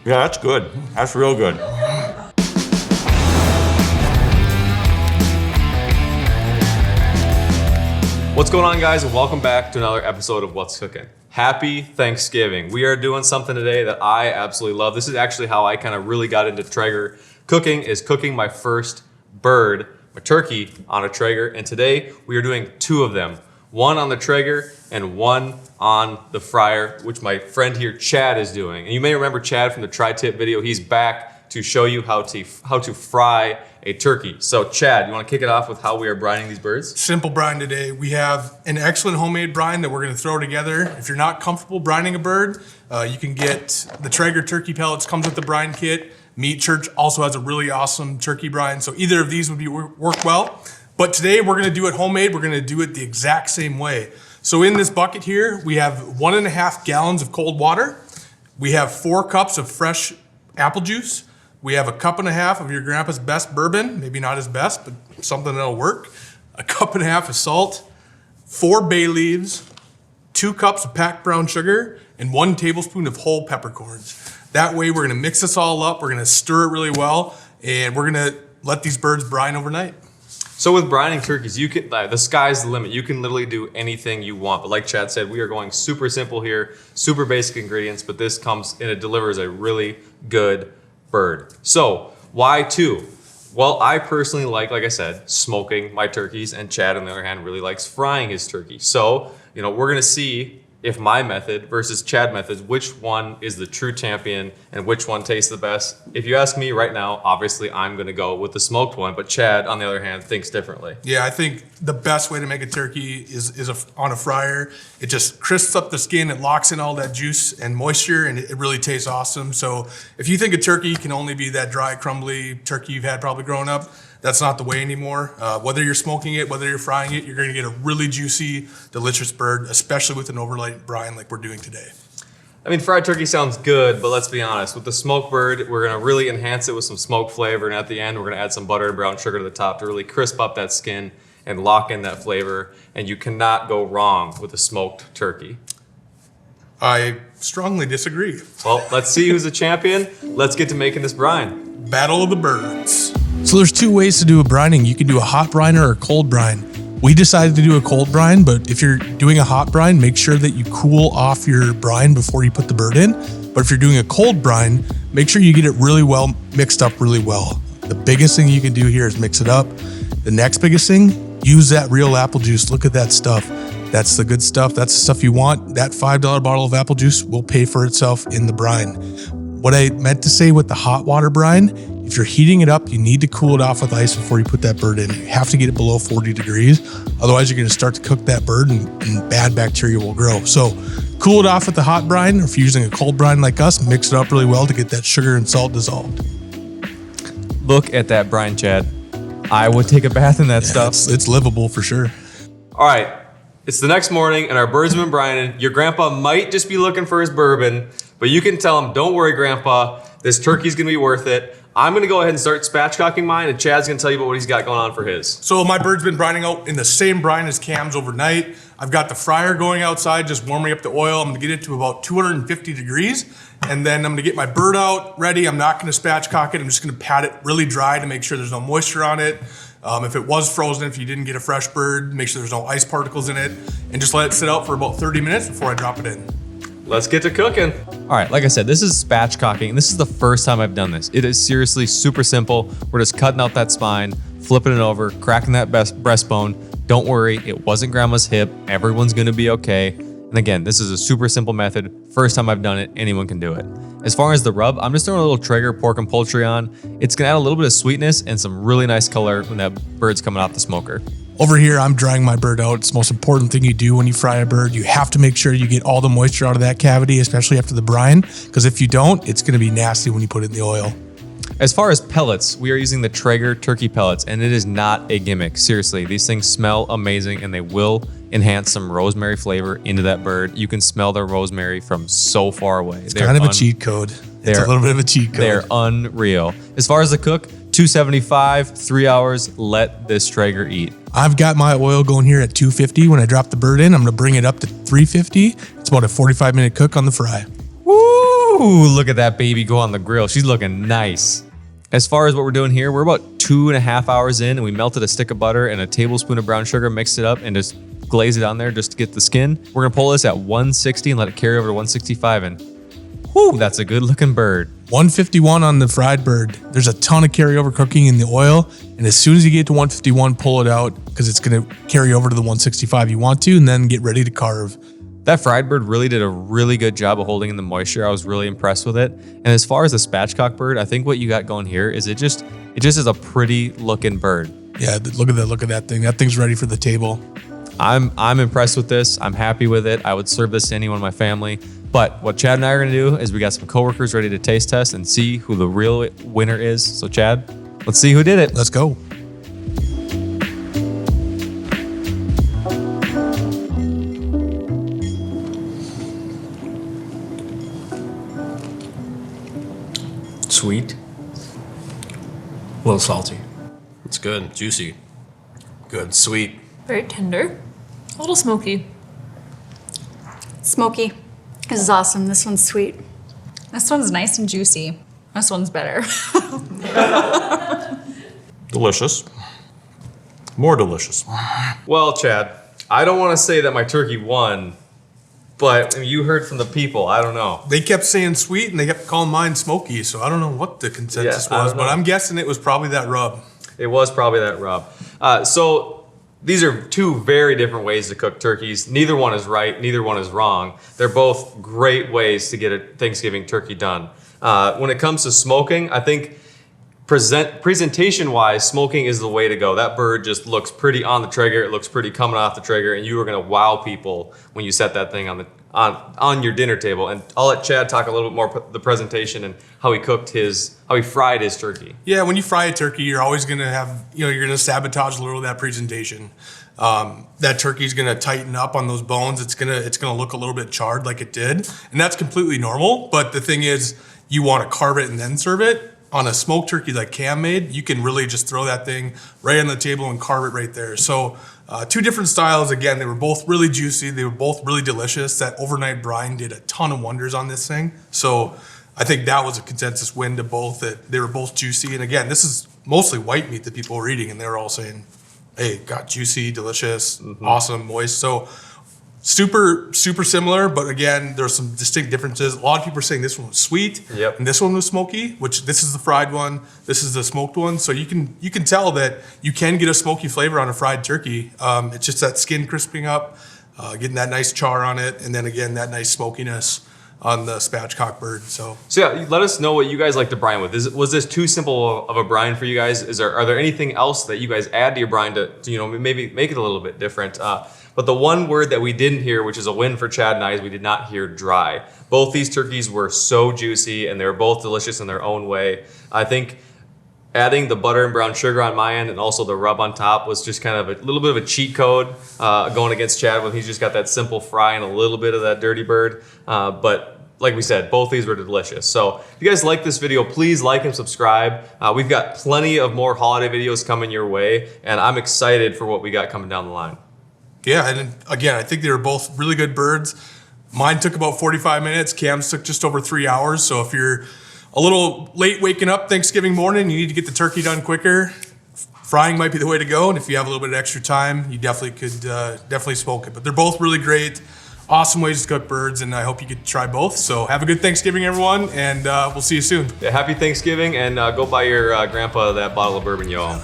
Yeah, that's good. That's real good. What's going on, guys, and welcome back to another episode of What's Cooking. Happy Thanksgiving. We are doing something today that I absolutely love. This is actually how I kind of really got into Traeger cooking, is cooking my first bird, my turkey, on a Traeger. And today we are doing two of them. One on the Traeger and one on the fryer, which my friend here, Chad, is doing. And you may remember Chad from the tri-tip video. He's back to show you how to fry a turkey. So Chad, you want to kick it off with how we are brining these birds? Simple brine today. We have an excellent homemade brine that we're going to throw together. If you're not comfortable brining a bird, you can get the Traeger turkey pellets, comes with the brine kit. Meat Church also has a really awesome turkey brine. So either of these would work well. But today we're going to do it homemade. We're going to do it the exact same way. So in this bucket here, we have 1.5 gallons of cold water. We have 4 cups of fresh apple juice. We have 1.5 cups of your grandpa's best bourbon, maybe not his best, but something that'll work. 1.5 cups of salt, 4 bay leaves, 2 cups of packed brown sugar, and 1 tablespoon of whole peppercorns. That way we're gonna mix this all up, we're gonna stir it really well, and we're gonna let these birds brine overnight. So with brining turkeys, you can, the sky's the limit. You can literally do anything you want. But like Chad said, we are going super simple here, super basic ingredients, but this comes and it delivers a really good bird. So why 2? Well, I personally like I said, smoking my turkeys, and Chad, on the other hand, really likes frying his turkey. So, we're gonna see if my method versus Chad methods, which one is the true champion and which one tastes the best. If you ask me right now, obviously I'm gonna go with the smoked one, but Chad, on the other hand, thinks differently. Yeah, I think the best way to make a turkey is on a fryer. It just crisps up the skin, it locks in all that juice and moisture, and it really tastes awesome. So if you think a turkey can only be that dry, crumbly turkey you've had probably growing up, that's not the way anymore. Whether you're smoking it, whether you're frying it, you're gonna get a really juicy, delicious bird, especially with an overnight brine like we're doing today. I mean, fried turkey sounds good, but let's be honest. With the smoked bird, we're gonna really enhance it with some smoke flavor, and at the end, we're gonna add some butter and brown sugar to the top to really crisp up that skin and lock in that flavor, and you cannot go wrong with a smoked turkey. I strongly disagree. Well, let's see who's the champion. Let's get to making this brine. Battle of the birds. So there's 2 ways to do a brining. You can do a hot brine or a cold brine. We decided to do a cold brine, but if you're doing a hot brine, make sure that you cool off your brine before you put the bird in. But if you're doing a cold brine, make sure you get it really well mixed up really well. The biggest thing you can do here is mix it up. The next biggest thing, use that real apple juice. Look at that stuff. That's the good stuff. That's the stuff you want. That $5 bottle of apple juice will pay for itself in the brine. What I meant to say with the hot water brine, if you're heating it up, you need to cool it off with ice before you put that bird in. You have to get it below 40 degrees. Otherwise, you're going to start to cook that bird and bad bacteria will grow. So cool it off with the hot brine. Or if you're using a cold brine like us, mix it up really well to get that sugar and salt dissolved. Look at that brine, Chad. I would take a bath in that stuff. It's livable for sure. All right, it's the next morning and our birds have been brining. Your grandpa might just be looking for his bourbon, but you can tell him, don't worry, Grandpa, this turkey's gonna be worth it. I'm gonna go ahead and start spatchcocking mine, and Chad's gonna tell you about what he's got going on for his. So my bird's been brining out in the same brine as Cam's overnight. I've got the fryer going outside, just warming up the oil. I'm gonna get it to about 250 degrees, and then I'm gonna get my bird out ready. I'm not gonna spatchcock it. I'm just gonna pat it really dry to make sure there's no moisture on it. If it was frozen, if you didn't get a fresh bird, make sure there's no ice particles in it, and just let it sit out for about 30 minutes before I drop it in. Let's get to cooking. All right, like I said, this is spatchcocking. This is the first time I've done this. It is seriously super simple. We're just cutting out that spine, flipping it over, cracking that breastbone. Don't worry, it wasn't Grandma's hip. Everyone's gonna be okay. And again, this is a super simple method. First time I've done it, anyone can do it. As far as the rub, I'm just throwing a little Traeger pork and poultry on. It's gonna add a little bit of sweetness and some really nice color when that bird's coming off the smoker. Over here, I'm drying my bird out. It's the most important thing you do when you fry a bird. You have to make sure you get all the moisture out of that cavity, especially after the brine, because if you don't, it's gonna be nasty when you put it in the oil. As far as pellets, we are using the Traeger turkey pellets, and it is not a gimmick. Seriously, these things smell amazing, and they will enhance some rosemary flavor into that bird. You can smell the rosemary from so far away. It's kind of a cheat code. It's a little bit of a cheat code. They're unreal. As far as the cook, 275, 3 hours, let this Traeger eat. I've got my oil going here at 250. When I drop the bird in, I'm gonna bring it up to 350. It's about a 45-minute cook on the fry. Woo! Ooh, look at that baby go on the grill. She's looking nice. As far as what we're doing here, we're about 2.5 hours in, and we melted a stick of butter and a tablespoon of brown sugar, mixed it up, and just glazed it on there just to get the skin. We're gonna pull this at 160 and let it carry over to 165, and whoo, that's a good looking bird. 151 on the fried bird. There's a ton of carryover cooking in the oil, and as soon as you get to 151, pull it out because it's gonna carry over to the 165 you want to, and then get ready to carve. That fried bird really did a really good job of holding in the moisture. I was really impressed with it. And as far as the spatchcock bird, I think what you got going here is it just is a pretty looking bird. Yeah, look at that thing. That thing's ready for the table. I'm impressed with this. I'm happy with it. I would serve this to anyone in my family. But what Chad and I are gonna do is we got some coworkers ready to taste test and see who the real winner is. So Chad, let's see who did it. Let's go. Sweet. A little salty. It's good. Juicy. Good. Sweet. Very tender. A little smoky. Smoky. This is awesome. This one's sweet. This one's nice and juicy. This one's better. Delicious. More delicious. Well, Chad, I don't want to say that my turkey won, but you heard from the people. I don't know. They kept saying sweet, and they kept calling mine smoky, so I don't know what the consensus Yeah, I was, don't know. but I'm guessing it was probably that rub. It was probably that rub. So these are two very different ways to cook turkeys. Neither one is right. Neither one is wrong. They're both great ways to get a Thanksgiving turkey done. When it comes to smoking, I think presentation-wise, smoking is the way to go. That bird just looks pretty on the trigger. It looks pretty coming off the trigger, and you are going to wow people when you set that thing on your dinner table. And I'll let Chad talk a little bit more the presentation and how he fried his turkey. Yeah, when you fry a turkey, you're always going to have, you're going to sabotage a little of that presentation. That turkey's going to tighten up on those bones. It's going to look a little bit charred like it did. And that's completely normal. But the thing is, you want to carve it and then serve it. On a smoked turkey like Cam made, you can really just throw that thing right on the table and carve it right there. So two different styles. Again, they were both really juicy. They were both really delicious. That overnight brine did a ton of wonders on this thing. So I think that was a consensus win to both, that they were both juicy. And again, this is mostly white meat that people were eating, and they were all saying, hey, got juicy, delicious, awesome, moist. So super similar, but again, there's some distinct differences. A lot of people are saying this one was sweet, Yep. and this one was smoky, which this is the fried one, this is the smoked one. So you can tell that you can get a smoky flavor on a fried turkey. It's just that skin crisping up, getting that nice char on it, and then again, that nice smokiness on the spatchcock bird. So yeah, let us know what you guys like to brine with. Was this too simple of a brine for you guys? Are there anything else that you guys add to your brine to maybe make it a little bit different? But the one word that we didn't hear, which is a win for Chad and I, is we did not hear dry. Both these turkeys were so juicy, and they were both delicious in their own way. I think adding the butter and brown sugar on my end and also the rub on top was just kind of a little bit of a cheat code going against Chad when he's just got that simple fry and a little bit of that dirty bird. But like we said, both these were delicious. So if you guys like this video, please like and subscribe. We've got plenty of more holiday videos coming your way, and I'm excited for what we got coming down the line. yeah, and again, I think they were both really good birds. Mine took about 45 minutes. Cam's took just over 3 hours. So if you're a little late waking up Thanksgiving morning, you need to get the turkey done quicker, frying might be the way to go. And if you have a little bit of extra time, you definitely could definitely smoke it. But they're both really great, awesome ways to cook birds, and I hope you get to try both. So have a good Thanksgiving, everyone, and we'll see you soon. Yeah, happy Thanksgiving, and go buy your grandpa that bottle of bourbon, y'all.